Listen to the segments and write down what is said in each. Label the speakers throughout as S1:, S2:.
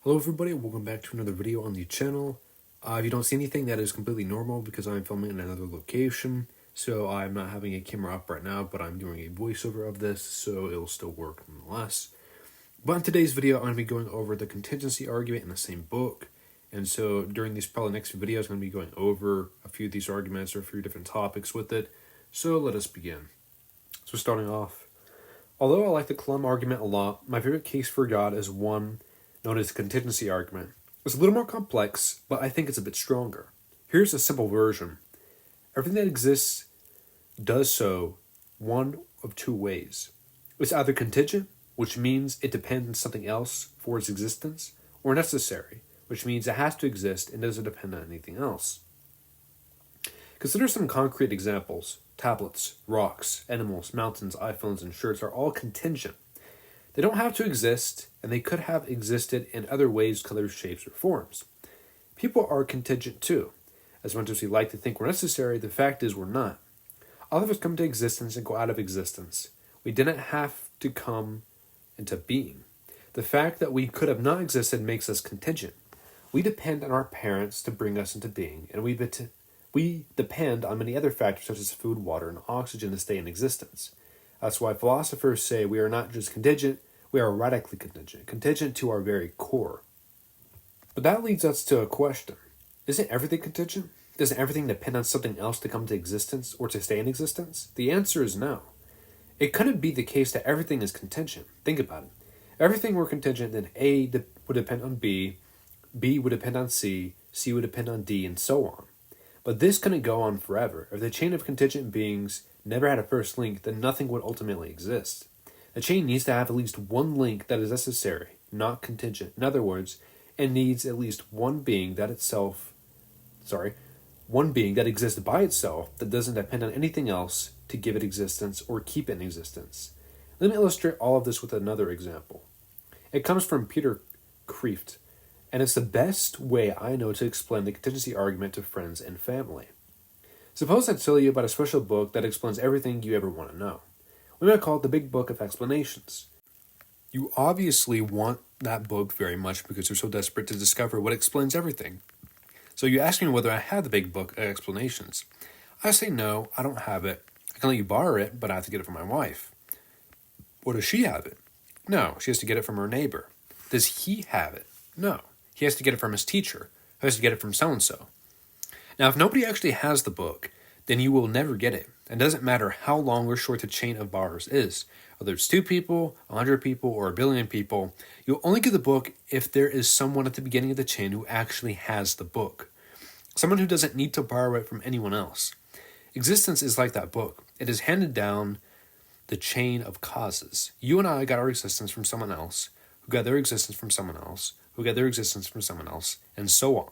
S1: Hello everybody, welcome back to another video on the channel. If you don't see anything, that is completely normal because I'm filming in another location. So I'm not having a camera up right now, but I'm doing a voiceover of this, so it'll still work nonetheless. But in today's video, I'm going to be going over the contingency argument in the same book. And so during these probably next few videos, I'm going to be going over a few of these arguments or a few different topics with it. So let us begin. So starting off, although I like the Clum argument a lot, my favorite case for God is one known as the contingency argument. It's a little more complex, but I think it's a bit stronger. Here's a simple version. Everything that exists does so one of two ways. It's either contingent, which means it depends on something else for its existence, or necessary, which means it has to exist and doesn't depend on anything else. Consider some concrete examples. Tablets, rocks, animals, mountains, iPhones, and shirts are all contingent. They don't have to exist, and they could have existed in other ways, colors, shapes, or forms. People are contingent too. As much as we like to think we're necessary, the fact is we're not. All of us come to existence and go out of existence. We didn't have to come into being. The fact that we could have not existed makes us contingent. We depend on our parents to bring us into being, and we depend on many other factors such as food, water, and oxygen to stay in existence. That's why philosophers say we are not just contingent, we are radically contingent to our very core. But that leads us to a question. Isn't everything contingent? Doesn't everything depend on something else to come to existence or to stay in existence? The answer is no. It couldn't be the case that everything is contingent. Think about it. If everything were contingent, then A would depend on B would depend on C would depend on D, and so on. But this couldn't go on forever. If the chain of contingent beings never had a first link, then nothing would ultimately exist. The chain needs to have at least one link that is necessary, not contingent. In other words, it needs at least one being that exists by itself that doesn't depend on anything else to give it existence or keep it in existence. Let me illustrate all of this with another example. It comes from Peter Kreeft, and it's the best way I know to explain the contingency argument to friends and family. Suppose I tell you about a special book that explains everything you ever want to know. We might call it the Big Book of Explanations. You obviously want that book very much because you're so desperate to discover what explains everything. So you ask me whether I have the Big Book of Explanations. I say no, I don't have it. I can let you borrow it, but I have to get it from my wife. Or does she have it? No, she has to get it from her neighbor. Does he have it? No, he has to get it from his teacher, who has to get it from so-and-so. Now, if nobody actually has the book, then you will never get it. It doesn't matter how long or short the chain of borrowers is. Whether it's 2 people, 100 people, or 1 billion people, you'll only get the book if there is someone at the beginning of the chain who actually has the book. Someone who doesn't need to borrow it from anyone else. Existence is like that book. It is handed down the chain of causes. You and I got our existence from someone else, who got their existence from someone else, who got their existence from someone else, and so on.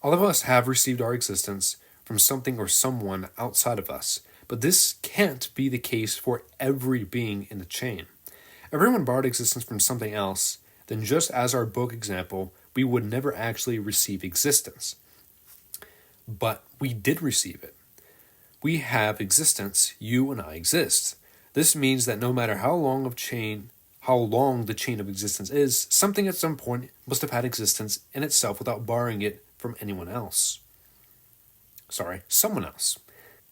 S1: All of us have received our existence from something or someone outside of us, but this can't be the case for every being in the chain. If everyone borrowed existence from something else, then just as our book example, we would never actually receive existence. But we did receive it. We have existence, you and I exist. This means that no matter how long the chain of existence is, something at some point must have had existence in itself without borrowing it from someone else.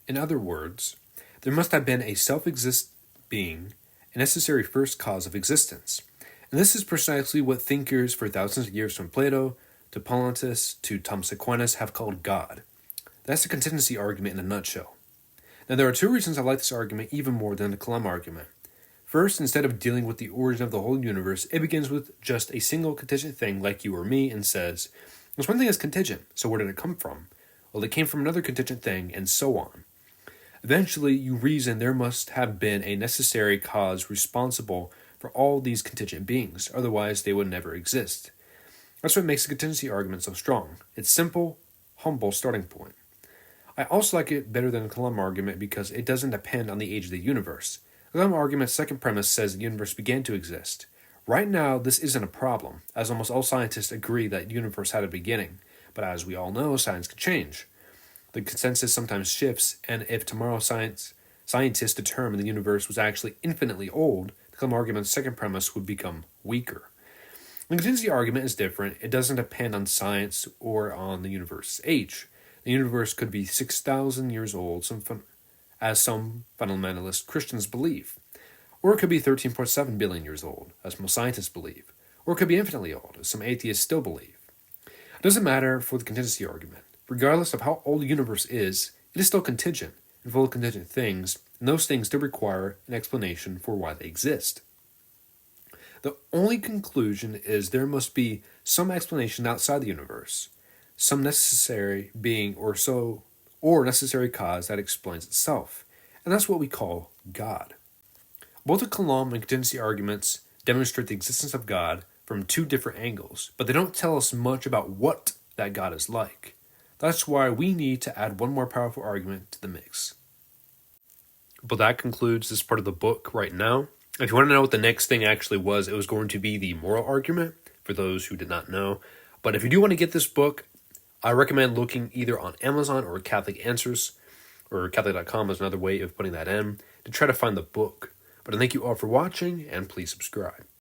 S1: In other words, there must have been a self-exist being, a necessary first cause of existence. And this is precisely what thinkers for thousands of years from Plato to Plotinus to Thomas Aquinas have called God. That's the contingency argument in a nutshell. Now, there are 2 reasons I like this argument even more than the Clum argument. First, instead of dealing with the origin of the whole universe, it begins with just a single contingent thing like you or me and says, there's one thing that's contingent, so where did it come from? Well, it came from another contingent thing, and so on. Eventually, you reason there must have been a necessary cause responsible for all these contingent beings, otherwise they would never exist. That's what makes the contingency argument so strong. It's simple, humble starting point. I also like it better than the Clum argument because it doesn't depend on the age of the universe. The Clum argument's second premise says the universe began to exist. Right now, this isn't a problem, as almost all scientists agree that the universe had a beginning. But as we all know, science can change. The consensus sometimes shifts, and if tomorrow scientists determine the universe was actually infinitely old, the Clum argument's second premise would become weaker. The contingency argument is different. It doesn't depend on science or on the universe's age. The universe could be 6,000 years old, as some fundamentalist Christians believe. Or it could be 13.7 billion years old, as most scientists believe. Or it could be infinitely old, as some atheists still believe. It doesn't matter for the contingency argument. Regardless of how old the universe is, it is still contingent and full of contingent things, and those things do require an explanation for why they exist. The only conclusion is there must be some explanation outside the universe, some necessary being or necessary cause that explains itself, and that's what we call God. Both the Coulomb and contingency arguments demonstrate the existence of God from two different angles, but they don't tell us much about what that God is like. That's why we need to add one more powerful argument to the mix. But that concludes this part of the book right now. If you want to know what the next thing actually was, it was going to be the moral argument, for those who did not know. But if you do want to get this book, I recommend looking either on Amazon or Catholic Answers, or Catholic.com is another way of putting that in, to try to find the book. But I thank you all for watching, and please subscribe.